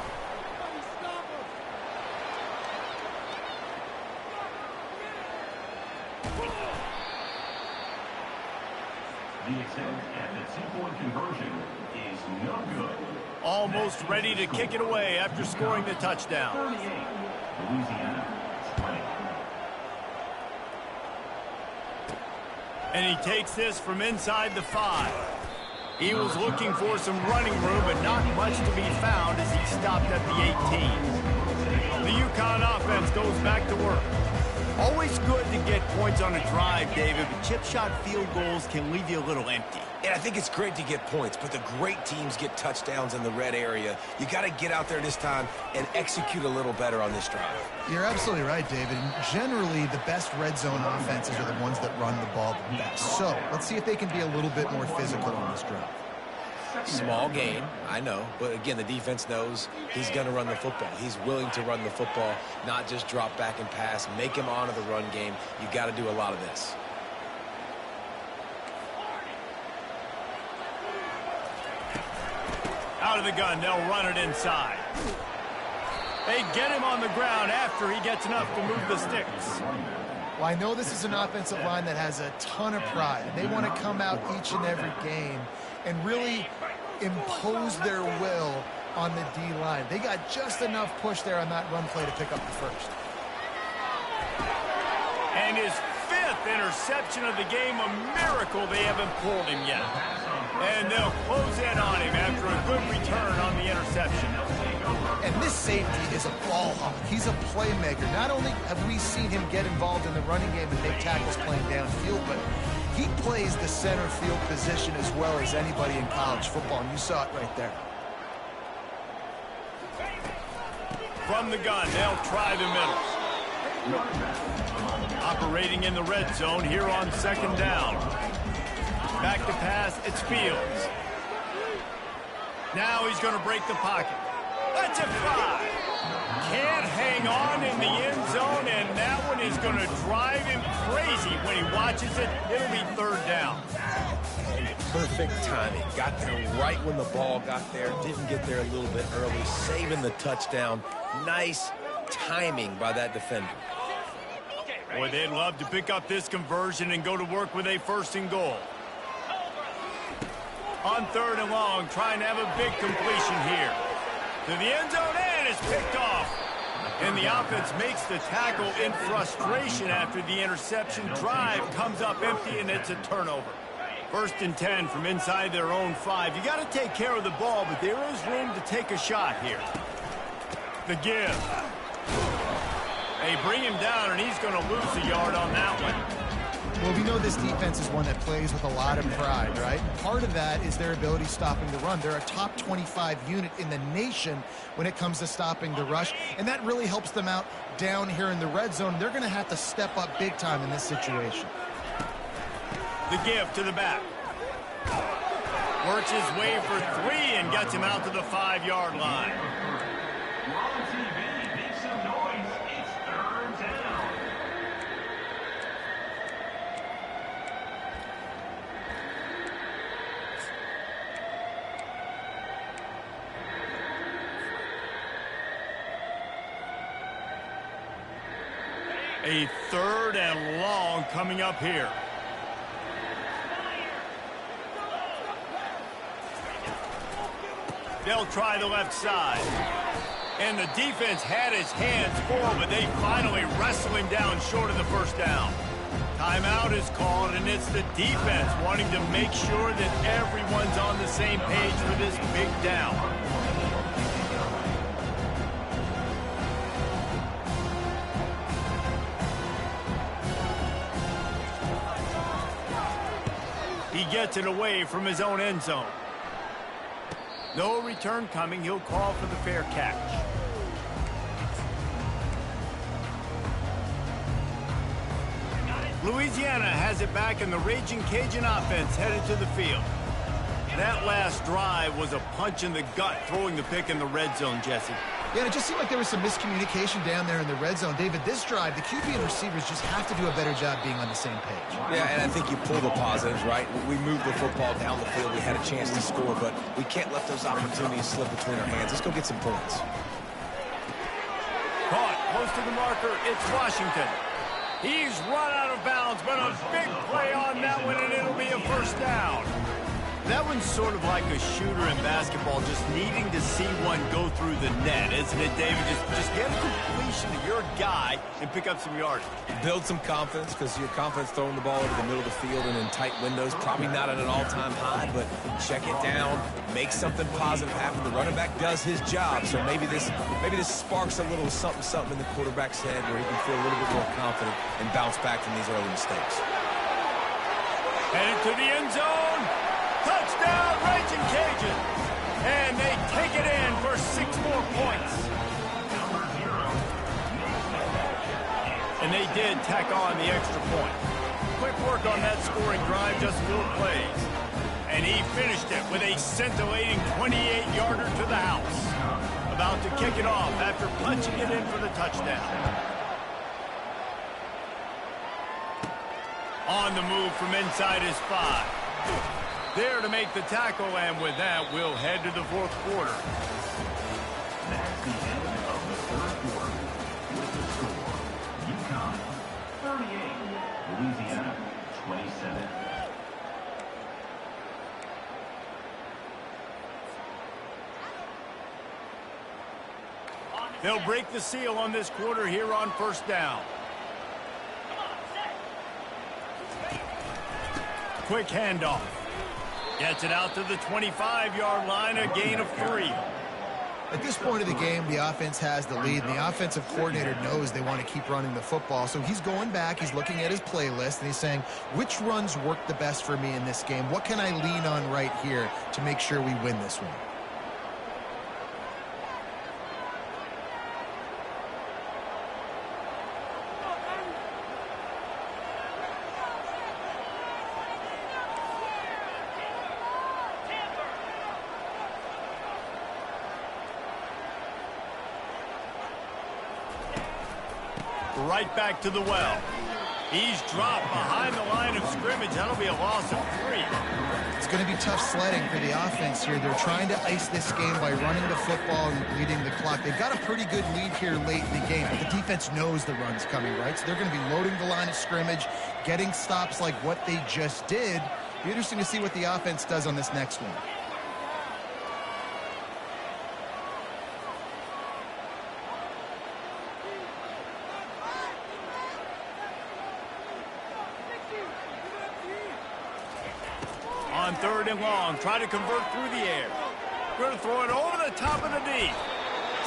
Speaker 4: The attempt at the two-point conversion is no good.
Speaker 1: Almost ready to kick it away after scoring the touchdown.
Speaker 4: 38, Louisiana 20.
Speaker 1: And he takes this from inside the 5. He was looking for some running room, but not much to be found as he stopped at the 18. The Uconn offense goes back to work. Always good to get points on a drive, David, but chip shot field goals can leave you a little empty.
Speaker 3: And I think it's great to get points, but the great teams get touchdowns in the red area. You got to get out there this time and execute a little better on this drive.
Speaker 2: You're absolutely right, David. And generally, the best red zone offenses are the ones that run the ball the best. So let's see if they can be a little bit more physical on this drive.
Speaker 3: Small gain, I know. But again, the defense knows he's going to run the football. He's willing to run the football, not just drop back and pass. Make him honor the run game. You got to do a lot of this.
Speaker 1: Out of the gun, they'll run it inside. They get him on the ground after he gets enough to move the sticks.
Speaker 2: Well, I know this is an offensive line that has a ton of pride. They want to come out each and every game and really impose their will on the D-line. They got just enough push there on that run play to pick up the first.
Speaker 1: And his 5th interception of the game, a miracle they haven't pulled him yet. And they'll close in on him after a good return on the interception.
Speaker 2: And this safety is a ball hawk. He's a playmaker. Not only have we seen him get involved in the running game and make tackles playing downfield, but he plays the center field position as well as anybody in college football, and you saw it right there.
Speaker 1: From the gun, they'll try the middle. Operating in the red zone here on 2nd down. Back to pass, it's Fields. Now he's going to break the pocket. That's a 5. Can't hang on in the end zone, and that one is going to drive him crazy when he watches it. It'll be 3rd down.
Speaker 3: Perfect timing. Got there right when the ball got there. Didn't get there a little bit early. Saving the touchdown. Nice timing by that defender.
Speaker 1: Boy, they'd love to pick up this conversion and go to work with a 1st and goal. On 3rd and long, trying to have a big completion here. To the end zone, and it's picked off. And the offense makes the tackle in frustration after the interception. Drive comes up empty, and it's a turnover. 1st and 10 from inside their own 5. You got to take care of the ball, but there is room to take a shot here. The give. They bring him down, and he's going to lose a yard on that one.
Speaker 2: Well, we know this defense is one that plays with a lot of pride, right? Part of that is their ability stopping the run. They're a top 25 unit in the nation when it comes to stopping the rush, and that really helps them out down here in the red zone. They're going to have to step up big time in this situation.
Speaker 1: The give to the back. Works his way for 3 and gets him out to the 5-yard line. A 3rd and long coming up here. They'll try the left side. And the defense had his hands full, but they finally wrestle him down short of the 1st down. Timeout is called, and it's the defense wanting to make sure that everyone's on the same page for this big down. He gets it away from his own end zone. No return coming. He'll call for the fair catch. Louisiana has it back, and the Raging Cajun offense headed to the field. That last drive was a punch in the gut, throwing the pick in the red zone, Jesse.
Speaker 2: Yeah, it just seemed like there was some miscommunication down there in the red zone. David, this drive, the QB and receivers just have to do a better job being on the same page.
Speaker 3: Yeah, and I think you pull the positives, right? We moved the football down the field. We had a chance to score, but we can't let those opportunities slip between our hands. Let's go get some points.
Speaker 1: Caught close to the marker. It's Washington. He's run out of bounds, but a big play on that one, and it'll be a 1st down. That one's sort of like a shooter in basketball, just needing to see one go through the net, isn't it, David? Just get a completion to your guy and pick up some yardage.
Speaker 3: Build some confidence, because your confidence throwing the ball into the middle of the field and in tight windows, probably not at an all-time high, but check it down, make something positive happen. The running back does his job, so maybe this sparks a little something in the quarterback's head where he can feel a little bit more confident and bounce back from these early mistakes.
Speaker 1: Headed to the end zone. Touchdown, Raging Cajun. And they take it in for 6 more points. And they did tack on the extra point. Quick work on that scoring drive, just 4 plays. And he finished it with a scintillating 28-yarder to the house. About to kick it off after punching it in for the touchdown. On the move from inside his 5. There to make the tackle, and with that, we'll head to the 4th quarter.
Speaker 4: That's the end of the 3rd quarter. With the score, Uconn 38, Louisiana 27.
Speaker 1: They'll break the seal on this quarter here on 1st down. Quick handoff. Gets it out to the 25-yard line, a gain of 3.
Speaker 2: At this point of the game, the offense has the lead, and the offensive coordinator knows they want to keep running the football. So he's going back, he's looking at his playlist, and he's saying, which runs work the best for me in this game? What can I lean on right here to make sure we win this one?
Speaker 1: Right back to the well. He's dropped behind the line of scrimmage. That'll be a loss of 3.
Speaker 2: It's going to be tough sledding for the offense here. They're trying to ice this game by running the football and bleeding the clock. They've got a pretty good lead here late in the game, but the defense knows the run's coming, right? So they're going to be loading the line of scrimmage, getting stops like what they just did. Be interesting to see what the offense does on this next one.
Speaker 1: On 3rd and long, try to convert through the air. Going to throw it over the top of the knee.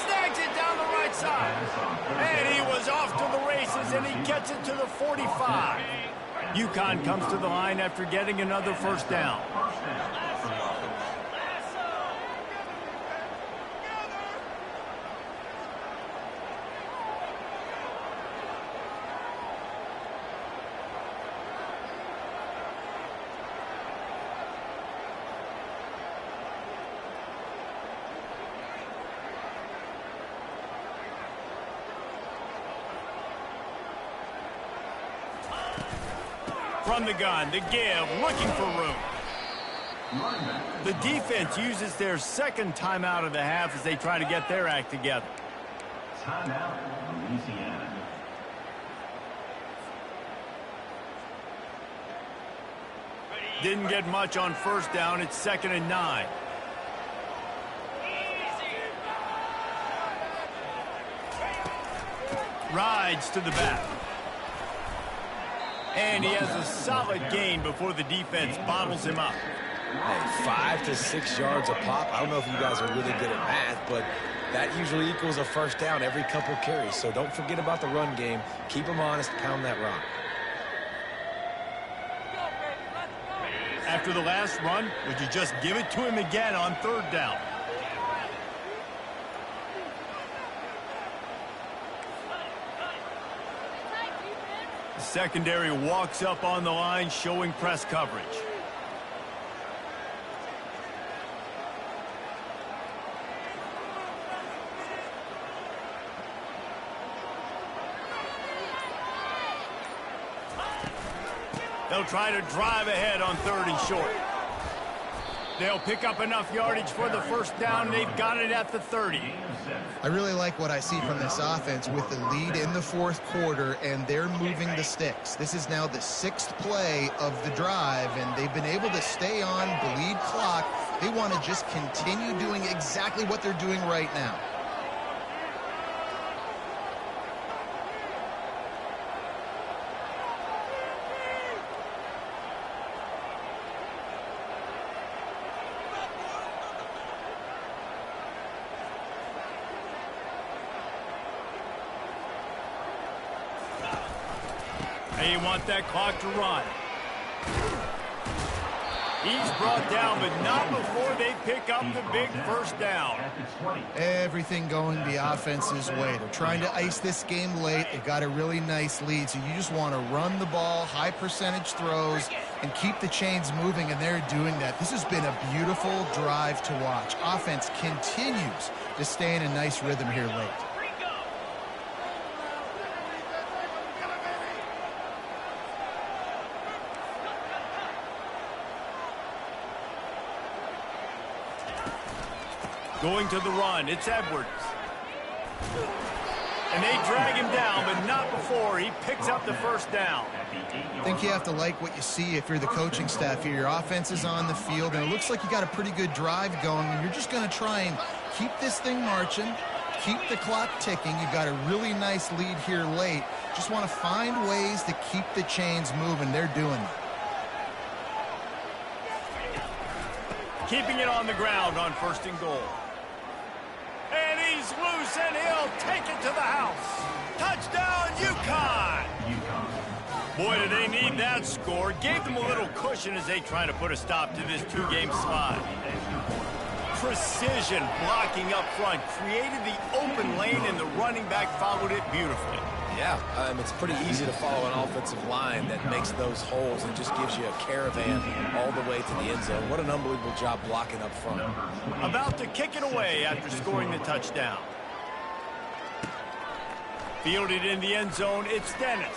Speaker 1: Snags it down the right side. And he was off to the races, and he gets it to the 45. Uconn comes to the line after getting another first down. From the gun, the give, looking for room. The defense uses their second timeout of the half as they try to get their act together.
Speaker 4: Timeout, Louisiana.
Speaker 1: Didn't get much on first down. It's 2nd and 9. Rides to the back. And he has a solid gain before the defense bottles him up.
Speaker 3: Hey, 5 to 6 yards a pop. I don't know if you guys are really good at math, but that usually equals a first down every couple carries. So don't forget about the run game. Keep them honest, pound that rock.
Speaker 1: After the last run, would you just give it to him again on 3rd down? The secondary walks up on the line, showing press coverage. They'll try to drive ahead on 3rd and short. They'll pick up enough yardage for the first down. They've got it at the 30.
Speaker 2: I really like what I see from this offense with the lead in the 4th quarter, and they're moving the sticks. This is now the 6th play of the drive, and they've been able to stay on, bleed clock. They want to just continue doing exactly what they're doing right now.
Speaker 1: They want that clock to run. He's brought down, but not before they pick up the big first down.
Speaker 2: Everything going the offense's way. They're trying to ice this game late. They've got a really nice lead, so you just want to run the ball, high percentage throws, and keep the chains moving, and they're doing that. This has been a beautiful drive to watch. Offense continues to stay in a nice rhythm here late.
Speaker 1: Going to the run, it's Edwards. And they drag him down, but not before he picks up the first down.
Speaker 2: I think you have to like what you see if you're the coaching staff here. Your offense is on the field, and it looks like you got a pretty good drive going, and you're just going to try and keep this thing marching, keep the clock ticking. You've got a really nice lead here late. Just want to find ways to keep the chains moving. They're doing it.
Speaker 1: keeping it on the ground on 1st and goal. And he's loose, and he'll take it to the house. Touchdown, Uconn! Boy, did they need that score. Gave them a little cushion as they try to put a stop to this 2-game slide. Precision blocking up front created the open lane, and the running back followed it beautifully.
Speaker 3: Yeah, it's pretty easy to follow an offensive line that makes those holes and just gives you a caravan all the way to the end zone. What an unbelievable job blocking up front.
Speaker 1: About to kick it away after scoring the touchdown. Fielded in the end zone, it's Dennis.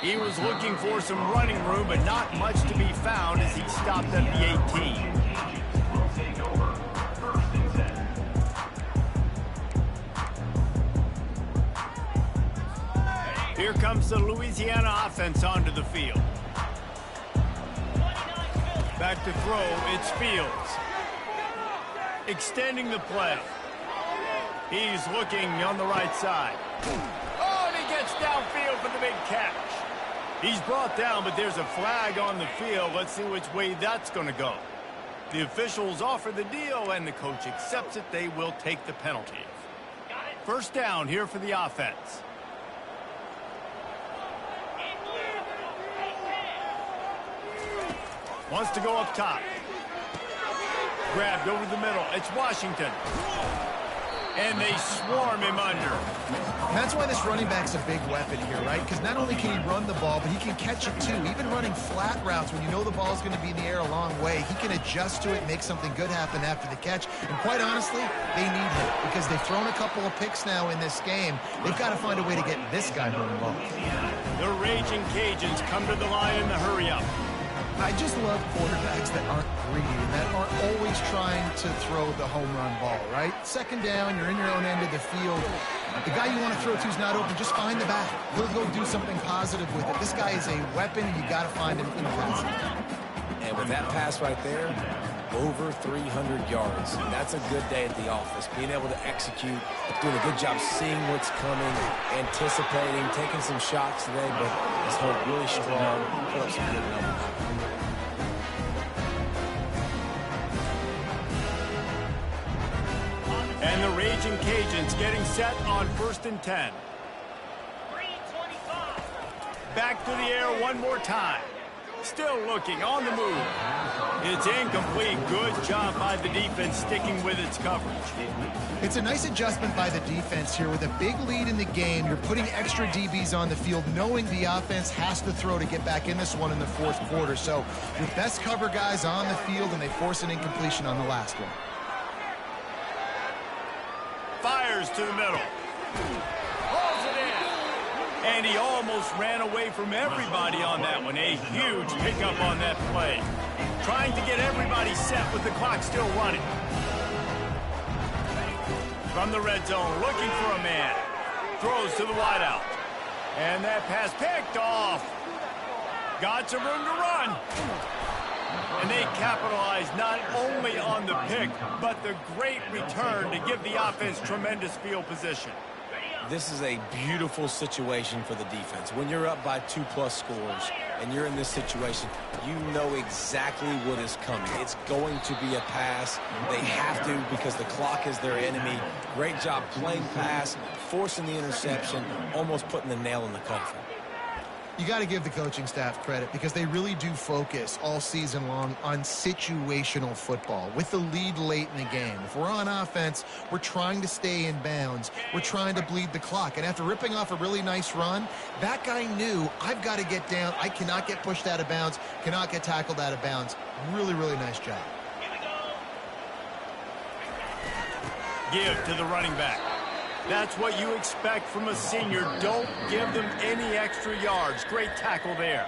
Speaker 1: He was looking for some running room, but not much to be found as he stopped at the 18. Here comes the Louisiana offense onto the field. Back to throw, it's Fields. Extending the play. He's looking on the right side. Oh, and he gets downfield for the big catch. He's brought down, but there's a flag on the field. Let's see which way that's going to go. The officials offer the deal, and the coach accepts it. They will take the penalty. 1st down here for the offense. Wants to go up top. Grabbed over the middle. It's Washington. And they swarm him under.
Speaker 2: And that's why this running back's a big weapon here, right? Because not only can he run the ball, but he can catch it too. Even running flat routes when you know the ball's going to be in the air a long way, he can adjust to it and make something good happen after the catch. And quite honestly, they need him because they've thrown a couple of picks now in this game. They've got to find a way to get this guy home involved.
Speaker 1: The Raging Cajuns come to the line in the hurry-up.
Speaker 2: I just love quarterbacks that aren't greedy and that aren't always trying to throw the home run ball, right? 2nd down, you're in your own end of the field. The guy you want to throw to is not open. Just find the back. He'll go do something positive with it. This guy is a weapon. You got to find him in passing.
Speaker 3: And with that pass right there, over 300 yards. That's a good day at the office. Being able to execute, doing a good job seeing what's coming, anticipating, taking some shots today, but this hold really strong, put up some good numbers.
Speaker 1: And the Raging Cajuns getting set on 1st and 10. Back to the air one more time. Still looking on the move. It's incomplete. Good job by the defense sticking with its coverage.
Speaker 2: It's a nice adjustment by the defense here. With a big lead in the game, you're putting extra DBs on the field, knowing the offense has to throw to get back in this one in the 4th quarter. So your best cover guys on the field, and they force an incompletion on the last one.
Speaker 1: Fires to the middle. Hauls it in. And he almost ran away from everybody on that one. A huge pickup on that play. Trying to get everybody set with the clock still running. From the red zone, looking for a man. Throws to the wideout. And that pass picked off. Got some room to run. And they capitalize not only on the pick, but the great return to give the offense tremendous field position.
Speaker 3: This is a beautiful situation for the defense. When you're up by 2+ scores and you're in this situation, you know exactly what is coming. It's going to be a pass. They have to because the clock is their enemy. Great job playing pass, forcing the interception, almost putting the nail in the coffin.
Speaker 2: You got to give the coaching staff credit because they really do focus all season long on situational football with the lead late in the game. If we're on offense, we're trying to stay in bounds. We're trying to bleed the clock. And after ripping off a really nice run, that guy knew, I've got to get down. I cannot get pushed out of bounds, cannot get tackled out of bounds. Really, really nice job.
Speaker 1: Give to the running back. That's what you expect from a senior. Don't give them any extra yards. Great tackle there.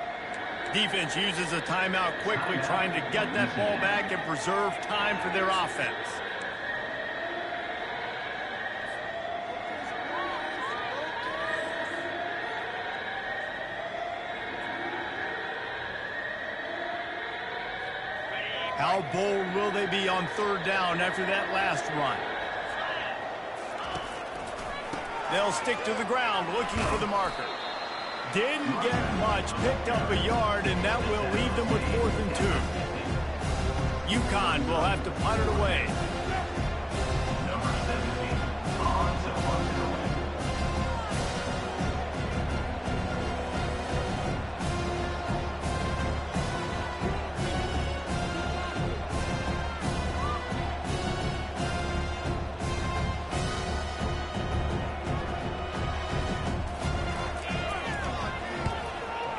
Speaker 1: Defense uses a timeout quickly, trying to get that ball back and preserve time for their offense. How bold will they be on 3rd down after that last run? They'll stick to the ground, looking for the marker. Didn't get much, picked up a yard, and that will leave them with 4th and 2. Uconn will have to punt it away.
Speaker 4: Number 17, on to punt it away.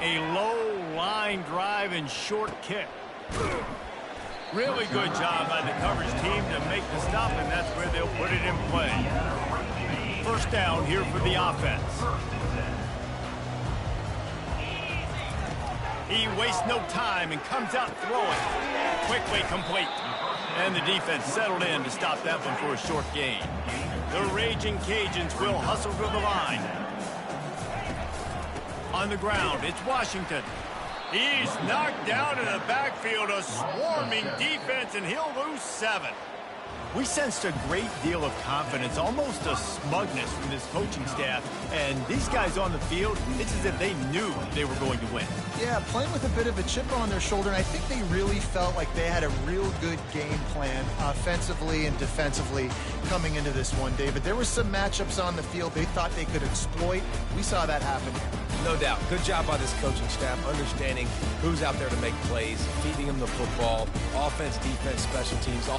Speaker 1: A low line drive and short kick. Really good job by the coverage team to make the stop, and that's where they'll put it in play. First down here for the offense. He wastes no time and comes out throwing. Quickly complete. And the defense settled in to stop that one for a short gain. The Raging Cajuns will hustle to the line. On the ground, it's Washington. He's knocked down in the backfield, a swarming defense, and he'll lose 7. We sensed a great deal of confidence, almost a smugness from this coaching staff. And these guys on the field, it's as if they knew they were going to win.
Speaker 2: Yeah, playing with a bit of a chip on their shoulder, and I think they really felt like they had a real good game plan offensively and defensively coming into this one, David. There were some matchups on the field they thought they could exploit. We saw that happen here.
Speaker 3: No doubt. Good job by this coaching staff, understanding who's out there to make plays, feeding them the football, offense, defense, special teams.